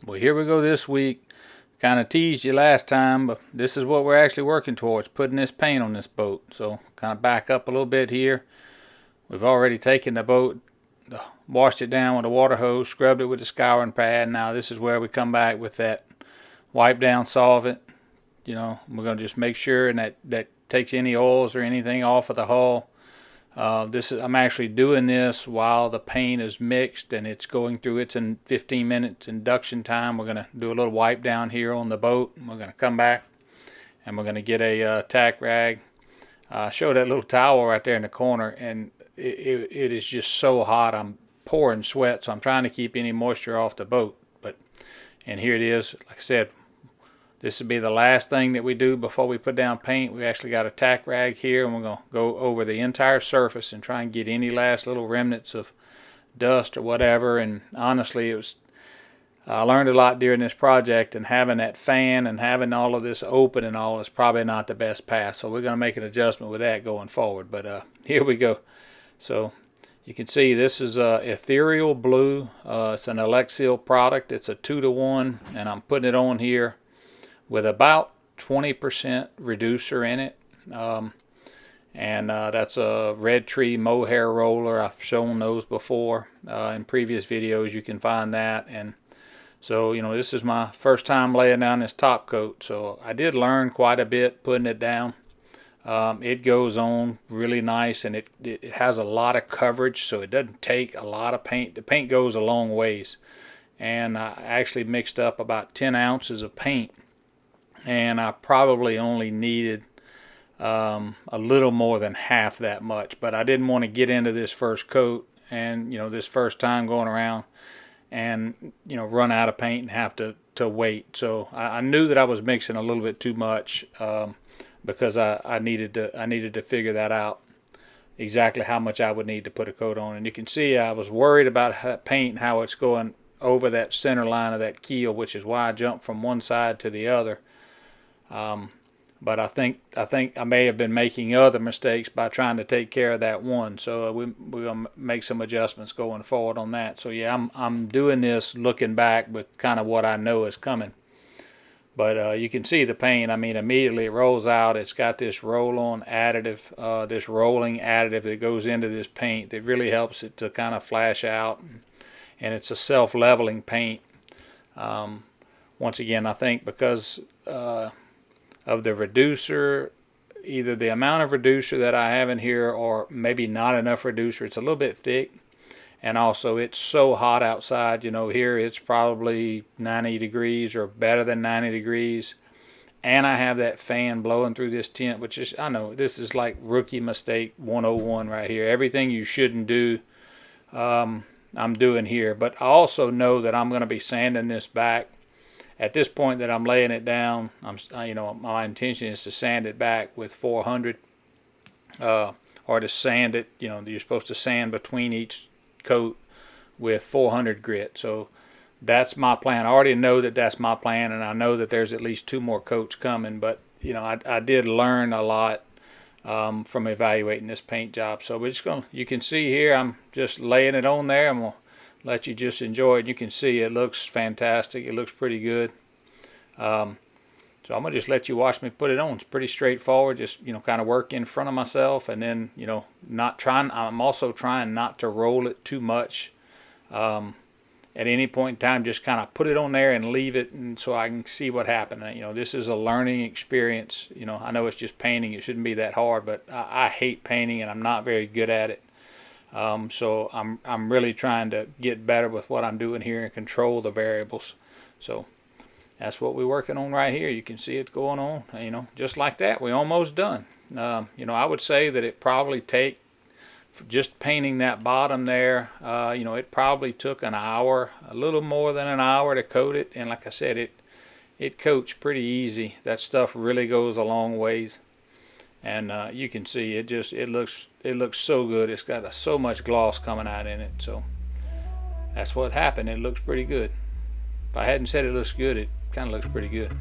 Well, here we go this week. Kind of teased you last time, but this is what we're actually working towards, putting this paint on this boat. So kind of back up a little bit here. We've already taken the boat, washed it down with a water hose, scrubbed it with a scouring pad. Now this is where we come back with that wipe down solvent. You know, we're going to just make sure and that takes any oils or anything off of the hull. I'm actually doing this while the paint is mixed and it's going through its 15 minutes induction time. We're going to do a little wipe down here on the boat. We're going to come back and we're going to get a tack rag. Show that little towel right there in the corner, and it is just so hot. I'm pouring sweat, so I'm trying to keep any moisture off the boat. And here it is. Like I said, this will be the last thing that we do before we put down paint. We actually got a tack rag here, and we're going to go over the entire surface and try and get any last little remnants of dust or whatever. And honestly, I learned a lot during this project, and having that fan and having all of this open and all is probably not the best path. So we're going to make an adjustment with that going forward. But here we go. So you can see this is ethereal blue. It's an Alexial product. It's a 2-to-1, and I'm putting it on here with about 20% reducer in it. That's a red tree mohair roller. I've shown those before in previous videos. You can find that. And so, you know, this is my first time laying down this top coat. So I did learn quite a bit putting it down. It goes on really nice, and it has a lot of coverage, so it doesn't take a lot of paint. The paint goes a long ways. And I actually mixed up about 10 ounces of paint, and I probably only needed a little more than half that much. But I didn't want to get into this first coat and, you know, this first time going around and, you know, run out of paint and have to wait. So I knew that I was mixing a little bit too much, because I needed to figure that out, exactly how much I would need to put a coat on. And you can see I was worried about paint and how it's going over that center line of that keel, which is why I jumped from one side to the other. But I think I may have been making other mistakes by trying to take care of that one. So we're gonna make some adjustments going forward on that. So yeah, I'm doing this looking back with kind of what I know is coming. But you can see the paint. I mean, immediately it rolls out. It's got this roll-on additive, this rolling additive that goes into this paint that really helps it to kind of flash out. And it's a self-leveling paint. Once again, I think because of the reducer, either the amount of reducer that I have in here or maybe not enough reducer, it's a little bit thick. And also it's so hot outside. You know, here it's probably 90 degrees or better than 90 degrees. And I have that fan blowing through this tent, which is, I know, this is like rookie mistake 101 right here. Everything you shouldn't do, I'm doing here. But I also know that I'm going to be sanding this back. At this point that I'm laying it down, you know, my intention is to sand it back with 400, or to sand it. You know, you're supposed to sand between each coat with 400 grit. So that's my plan. I already know that that's my plan, and I know that there's at least 2 more coats coming. But you know, I did learn a lot from evaluating this paint job. So we're just gonna, you can see here, I'm just laying it on there. I'm gonna let you just enjoy it. You can see it looks fantastic. It looks pretty good. So I'm gonna just let you watch me put it on. It's pretty straightforward. Just, you know, kind of work in front of myself, and then, you know, I'm also trying not to roll it too much. At any point in time, just kind of put it on there and leave it, and so I can see what happened. You know, this is a learning experience. You know, I know it's just painting. It shouldn't be that hard, but I hate painting, and I'm not very good at it. So I'm really trying to get better with what I'm doing here and control the variables. So that's what we're working on right here. You can see it's going on, you know, just like that. We're almost done. You know, I would say that it probably take, just painting that bottom there, you know, it probably took an hour, a little more than an hour to coat it. And like I said, it coats pretty easy. That stuff really goes a long ways. And you can see it looks so good. It's got so much gloss coming out in it. So that's what happened. It looks pretty good. If I hadn't said it looks good, it kind of looks pretty good.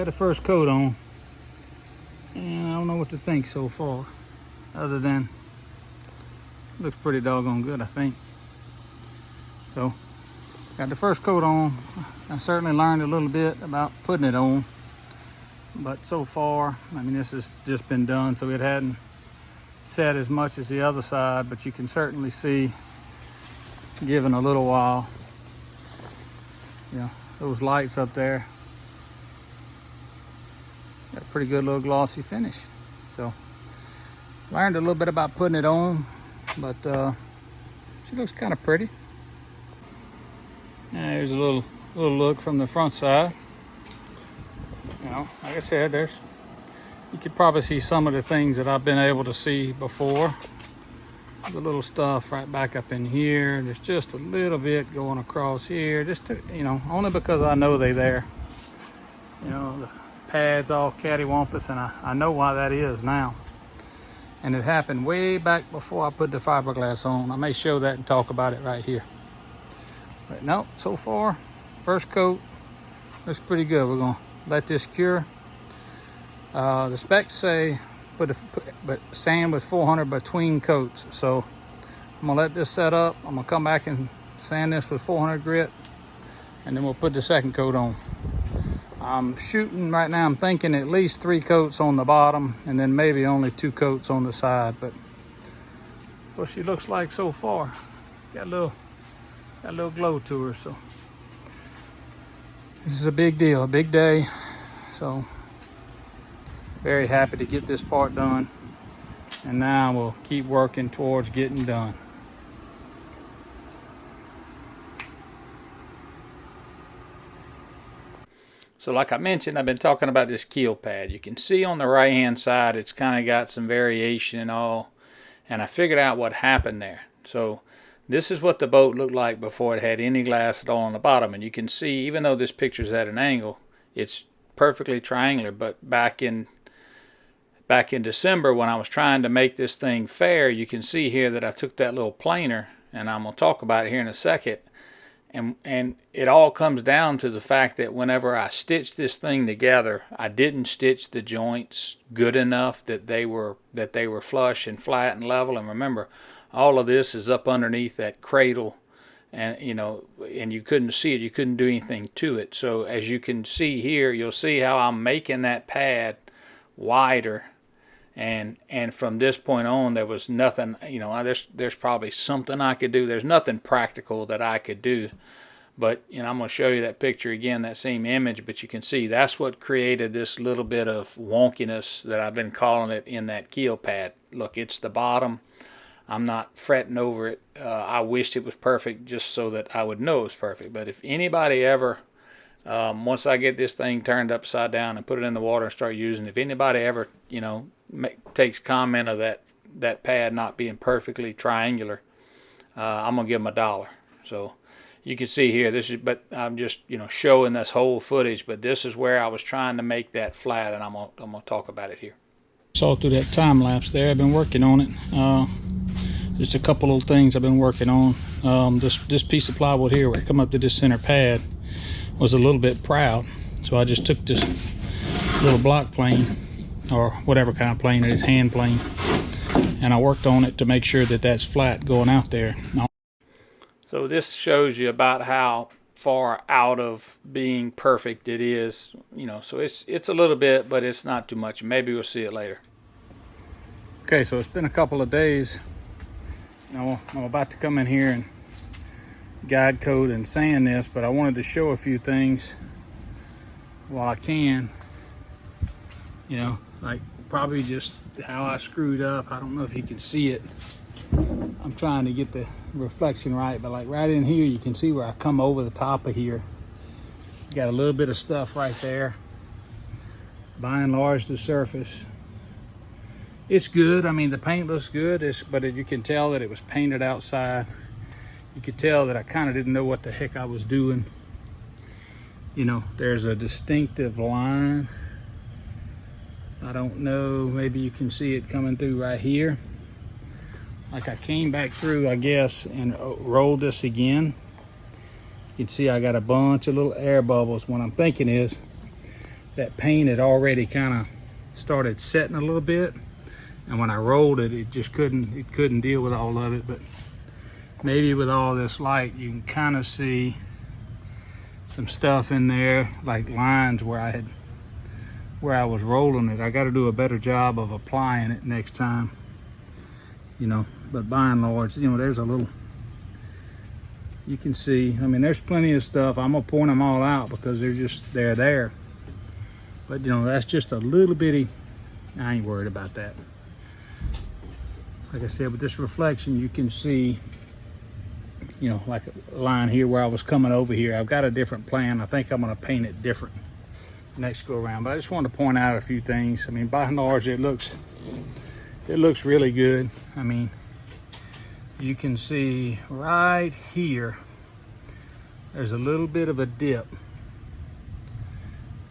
got the first coat on, and I don't know what to think so far, other than it looks pretty doggone good, I think. So, got the first coat on. I certainly learned a little bit about putting it on, but so far, I mean, this has just been done, so it hadn't set as much as the other side, but you can certainly see, given a little while, you know, those lights up there, got a pretty good little glossy finish. So, learned a little bit about putting it on, but she looks kind of pretty. And here's a little look from the front side. You know, like I said, you could probably see some of the things that I've been able to see before. The little stuff right back up in here. There's just a little bit going across here, just to, you know, only because I know they're there. You know, the pads all cattywampus, and I know why that is now. And it happened way back before I put the fiberglass on. I may show that and talk about it right here. But no, so far, first coat looks pretty good. We're gonna let this cure. The specs say but sand with 400 between coats. So I'm gonna let this set up. I'm gonna come back and sand this with 400 grit, and then we'll put the second coat on. I'm shooting right now, I'm thinking at least 3 coats on the bottom and then maybe only 2 coats on the side, but that's what she looks like so far. Got a little glow to her, so this is a big deal, a big day. So very happy to get this part done, and now we'll keep working towards getting done. So like I mentioned, I've been talking about this keel pad. You can see on the right hand side it's kind of got some variation and all, and I figured out what happened there. So this is what the boat looked like before it had any glass at all on the bottom, and you can see, even though this picture's at an angle, it's perfectly triangular. But back in December, when I was trying to make this thing fair, you can see here that I took that little planer, and I'm going to talk about it here in a second, and it all comes down to the fact that whenever I stitched this thing together, I didn't stitch the joints good enough that they were flush and flat and level. And remember, all of this is up underneath that cradle, and you know, and you couldn't see it, you couldn't do anything to it. So as you can see here, you'll see how I'm making that pad wider, and from this point on there was nothing, you know, there's probably something I could do. There's nothing practical that I could do, but you know, I'm going to show you that picture again, that same image, but you can see that's what created this little bit of wonkiness that I've been calling it in that keel pad. Look, it's the bottom. I'm not fretting over it. I wished it was perfect just so that I would know it was perfect. But if anybody ever, once I get this thing turned upside down and put it in the water and start using it, if anybody ever, you know, takes comment of that pad not being perfectly triangular, I'm gonna give them $1. So you can see here, this is, but I'm just, you know, showing this whole footage, but this is where I was trying to make that flat, and I'm gonna talk about it here. Saw through that time lapse there. I've been working on it. Just a couple little things I've been working on. This piece of plywood here, where I come up to this center pad, was a little bit proud, so I just took this little block plane, or whatever kind of plane it is, hand plane, and I worked on it to make sure that that's flat going out there. So this shows you about how far out of being perfect it is, you know. So it's a little bit, but it's not too much. Maybe we'll see it later. Okay, so it's been a couple of days. You know, I'm about to come in here and guide coat and sand this, but I wanted to show a few things while I can. You know, like probably just how I screwed up. I don't know if you can see it. I'm trying to get the reflection right, but like right in here, you can see where I come over the top of here. Got a little bit of stuff right there. By and large, the surface, it's good. I mean, the paint looks good, but you can tell that it was painted outside. You could tell that I kind of didn't know what the heck I was doing. You know, there's a distinctive line. I don't know, maybe you can see it coming through right here. Like I came back through, I guess, and rolled this again. You can see I got a bunch of little air bubbles. What I'm thinking is that paint had already kind of started setting a little bit, and when I rolled it, it just couldn't deal with all of it. But maybe with all this light, you can kind of see some stuff in there, like lines where I was rolling it. I got to do a better job of applying it next time, you know. But by and large, you know, there's a little, you can see, I mean, there's plenty of stuff. I'm gonna point them all out because they're there. But you know, that's just a little bitty, I ain't worried about that. Like I said, with this reflection, you can see, you know, like a line here where I was coming over here. I've got a different plan. I think I'm gonna paint it different next go around. But I just wanted to point out a few things. I mean, by and large, it looks really good. I mean, you can see right here, there's a little bit of a dip.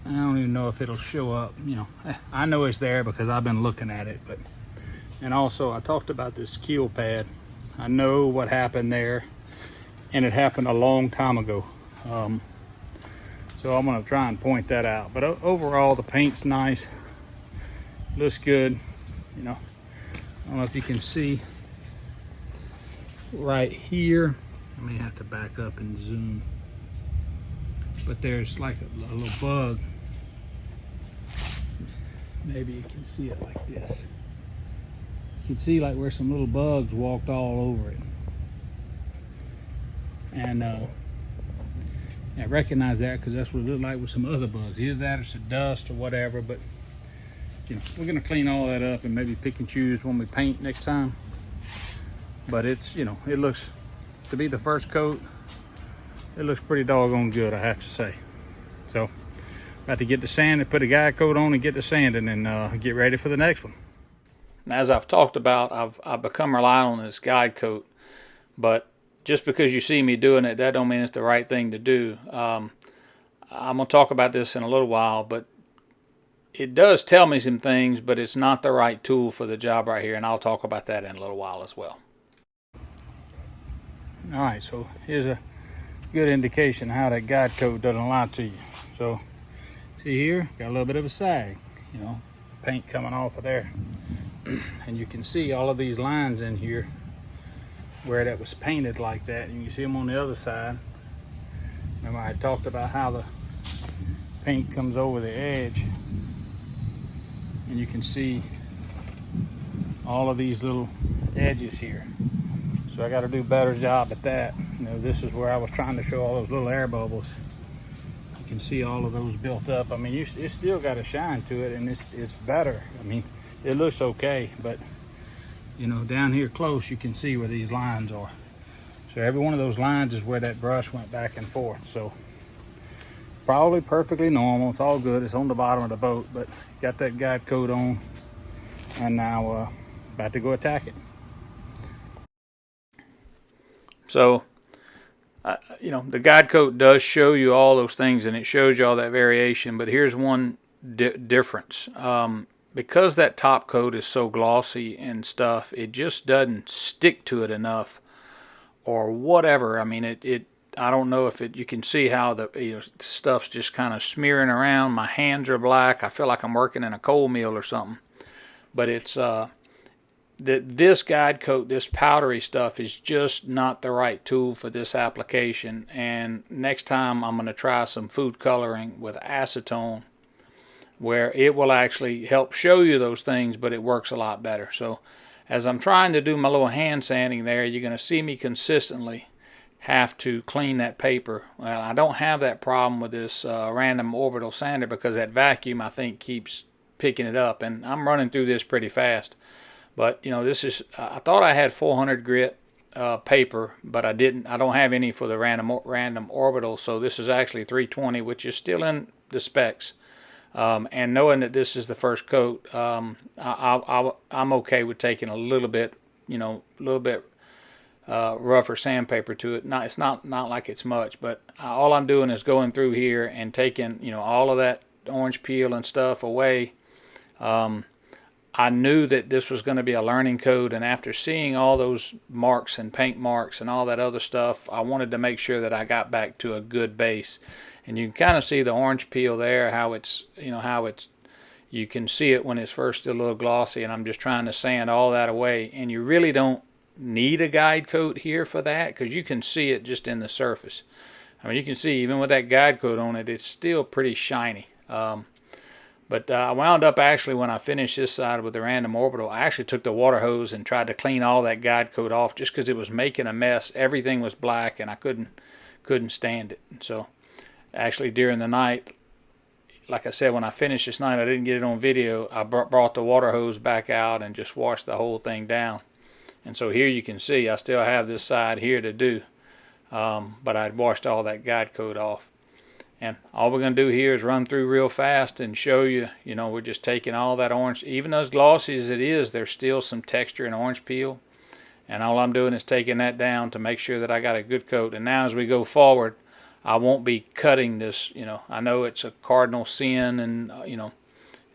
I don't even know if it'll show up, you know. I know it's there because I've been looking at it. But and also I talked about this keel pad. I know what happened there, and it happened a long time ago. So I'm gonna try and point that out. But overall, the paint's nice, looks good. You know, I don't know if you can see right here. I may have to back up and zoom, but there's like a little bug. Maybe you can see it like this. You can see like where some little bugs walked all over it. And I recognize that because that's what it looked like with some other bugs. Either that or some dust or whatever. But you know, we're gonna clean all that up and maybe pick and choose when we paint next time. But it's, you know, it looks, to be the first coat, it looks pretty doggone good, I have to say. So about to get the sand and put a guide coat on and get the sanding and get ready for the next one. As I've talked about, I've become reliant on this guide coat, but just because you see me doing it, that don't mean it's the right thing to do. I'm gonna talk about this in a little while, but it does tell me some things, but it's not the right tool for the job right here, and I'll talk about that in a little while as well. All right, so here's a good indication how that guide coat doesn't lie to you. So see here, got a little bit of a sag, you know, paint coming off of there. And you can see all of these lines in here where that was painted like that, and you see them on the other side. Remember I talked about how the paint comes over the edge, and you can see all of these little edges here. So I got to do a better job at that. You know, this is where I was trying to show all those little air bubbles. You can see all of those built up. I mean, it's still got a shine to it, and it's better. I mean, it looks okay, but you know, down here close, you can see where these lines are. So every one of those lines is where that brush went back and forth. So probably perfectly normal. It's all good. It's on the bottom of the boat, but got that guide coat on, and now about to go attack it. So, you know, the guide coat does show you all those things, and it shows you all that variation, but here's one difference. Because that top coat is so glossy and stuff, it just doesn't stick to it enough or whatever. I mean, I don't know if you can see how the, you know, stuff's just kind of smearing around. My hands are black. I feel like I'm working in a coal mill or something. But it's this guide coat, this powdery stuff, is just not the right tool for this application. And next time I'm going to try some food coloring with acetone, where it will actually help show you those things, but it works a lot better. So as I'm trying to do my little hand sanding there, you're going to see me consistently have to clean that paper. Well, I don't have that problem with this random orbital sander because that vacuum, I think, keeps picking it up, and I'm running through this pretty fast. But you know, this is, I thought I had 400 grit paper, but I didn't. I don't have any for the random orbital, so this is actually 320, which is still in the specs. And knowing that this is the first coat, I'm okay with taking a little bit, you know, a little bit rougher sandpaper to it. It's not like it's much, but all I'm doing is going through here and taking, you know, all of that orange peel and stuff away. I knew that this was going to be a learning coat, and after seeing all those marks and paint marks and all that other stuff, I wanted to make sure that I got back to a good base. And you can kind of see the orange peel there, how it's, you can see it when it's first still a little glossy, and I'm just trying to sand all that away. And you really don't need a guide coat here for that, because you can see it just in the surface. I mean, you can see even with that guide coat on it, it's still pretty shiny. But I wound up actually, when I finished this side with the random orbital, I actually took the water hose and tried to clean all that guide coat off just because it was making a mess. Everything was black and I couldn't stand it. So actually during the night, like I said, when I finished this night, I didn't get it on video. I brought the water hose back out and just washed the whole thing down. And so here you can see I still have this side here to do, but I'd washed all that guide coat off. And all we're going to do here is run through real fast and show you, we're just taking all that orange. Even as glossy as it is, there's still some texture in orange peel. And all I'm doing is taking that down to make sure that I got a good coat. And now as we go forward, I won't be cutting this. I know it's a cardinal sin, and,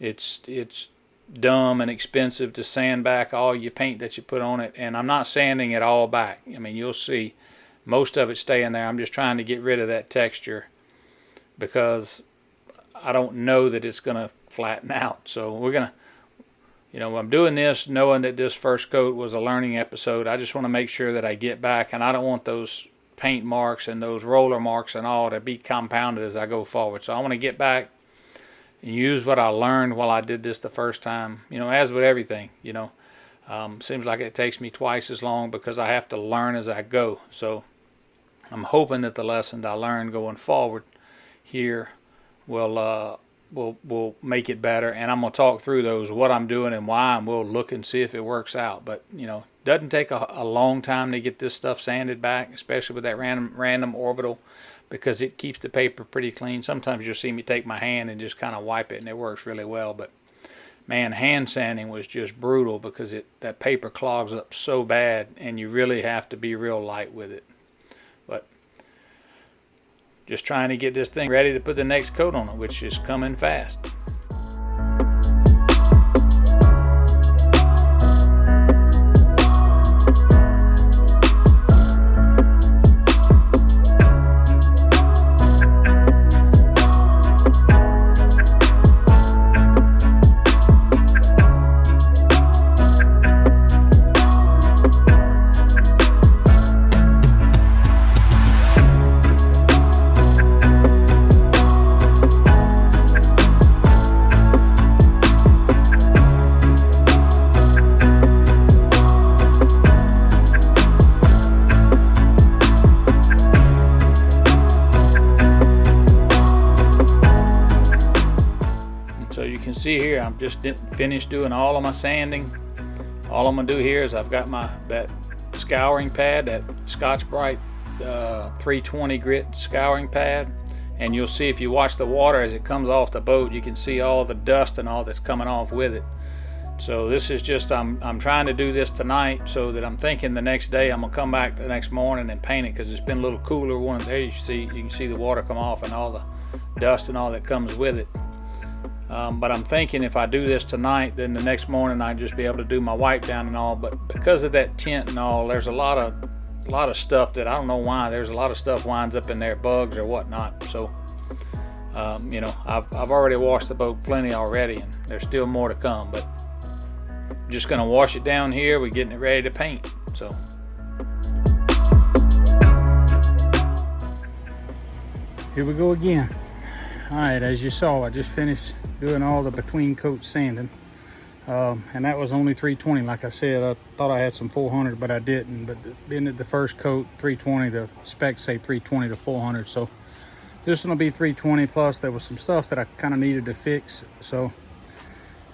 it's dumb and expensive to sand back all your paint that you put on it. And I'm not sanding it all back. I mean, you'll see most of it staying there. I'm just trying to get rid of that texture, because I don't know that it's going to flatten out. So we're going to, I'm doing this knowing that this first coat was a learning episode. I just want to make sure that I get back, and I don't want those paint marks and those roller marks and all to be compounded as I go forward. So I want to get back and use what I learned while I did this the first time. As with everything, seems like it takes me twice as long because I have to learn as I go. So I'm hoping that the lessons I learned going forward here will make it better, and I'm going to talk through those, what I'm doing and why, and we'll look and see if it works out. But doesn't take a long time to get this stuff sanded back, especially with that random orbital, because it keeps the paper pretty clean. Sometimes you'll see me take my hand and just kind of wipe it, and it works really well. But man, hand sanding was just brutal because that paper clogs up so bad, and you really have to be real light with it. But just trying to get this thing ready to put the next coat on it, which is coming fast. See here, I'm just finished doing all of my sanding. All I'm gonna do here is I've got that scouring pad, that Scotch-Brite 320 grit scouring pad, and you'll see if you watch the water as it comes off the boat, you can see all the dust and all that's coming off with it. So this is just, I'm trying to do this tonight so that I'm thinking the next day I'm gonna come back the next morning and paint it, because it's been a little cooler. There you can see the water come off and all the dust and all that comes with it. But I'm thinking if I do this tonight, then the next morning I'd just be able to do my wipe down and all. But because of that tint and all, there's a lot of stuff that I don't know why. There's a lot of stuff winds up in there, bugs or whatnot. So, I've already washed the boat plenty already, and there's still more to come. But I'm just gonna wash it down here. We're getting it ready to paint. So. Here we go again. All right, as you saw, I just finished doing all the between coat sanding, and that was only 320. Like I said, I thought I had some 400, but I didn't. But being at the first coat 320, the specs say 320 to 400, so this one will be 320. Plus there was some stuff that I kind of needed to fix. So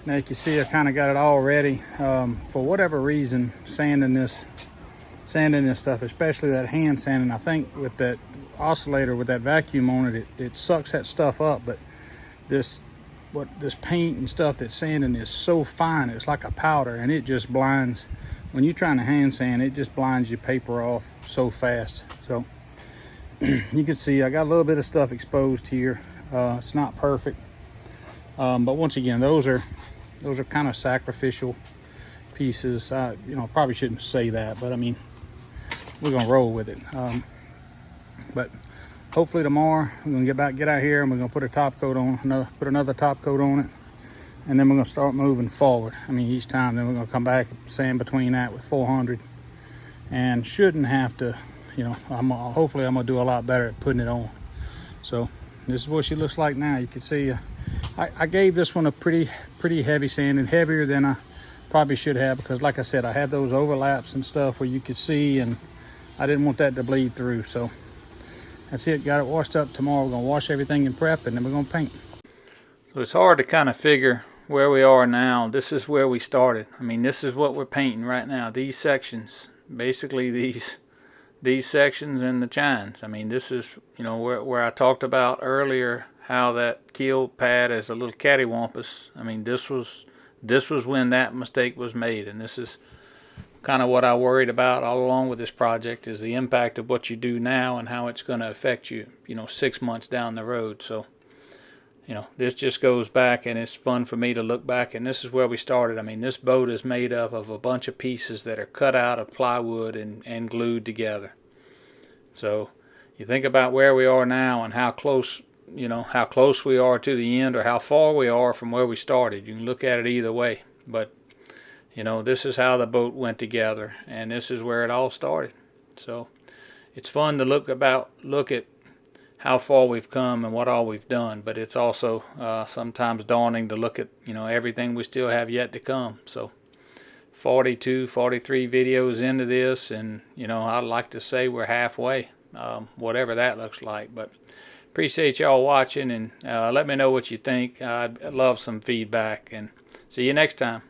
now you can see I kind of got it all ready. For whatever reason, sanding this stuff, especially that hand sanding, I think with that oscillator with that vacuum on it, it sucks that stuff up. But this paint and stuff that's sanding is so fine, it's like a powder, and it just blinds. When you're trying to hand sand, it just blinds your paper off so fast. So you can see I got a little bit of stuff exposed here. It's not perfect, but once again, those are kind of sacrificial pieces. Probably shouldn't say that, but I mean, we're gonna roll with it. But hopefully tomorrow we're gonna get out here and we're gonna put a top coat on, put another top coat on it, and then we're gonna start moving forward. I mean, each time, then we're gonna come back and sand between that with 400, and shouldn't have to, you know, hopefully I'm gonna do a lot better at putting it on. So this is what she looks like now. You can see I gave this one a pretty heavy sanding, heavier than I probably should have, because like I said, I had those overlaps and stuff where you could see, and I didn't want that to bleed through. So that's it. Got it washed up. Tomorrow we're gonna wash everything in prep, and then we're gonna paint. So it's hard to kind of figure where we are now. This is where we started. I mean, this is what we're painting right now. These sections, basically these sections and the chines. I mean, this is, you know, where I talked about earlier how that keel pad is a little cattywampus. I mean, this was when that mistake was made, and this is kind of what I worried about all along with this project, is the impact of what you do now and how it's going to affect you, you know, 6 months down the road. So, you know, this just goes back, and it's fun for me to look back, and this is where we started. I mean, this boat is made up of a bunch of pieces that are cut out of plywood and glued together. So you think about where we are now and how close, you know, how close we are to the end, or how far we are from where we started. You can look at it either way, but you know, this is how the boat went together, and this is where it all started. So it's fun to look at how far we've come and what all we've done, but it's also sometimes daunting to look at, you know, everything we still have yet to come. So 42, 43 videos into this, and you know, I'd like to say we're halfway, whatever that looks like. But appreciate y'all watching, and let me know what you think. I'd love some feedback, and see you next time.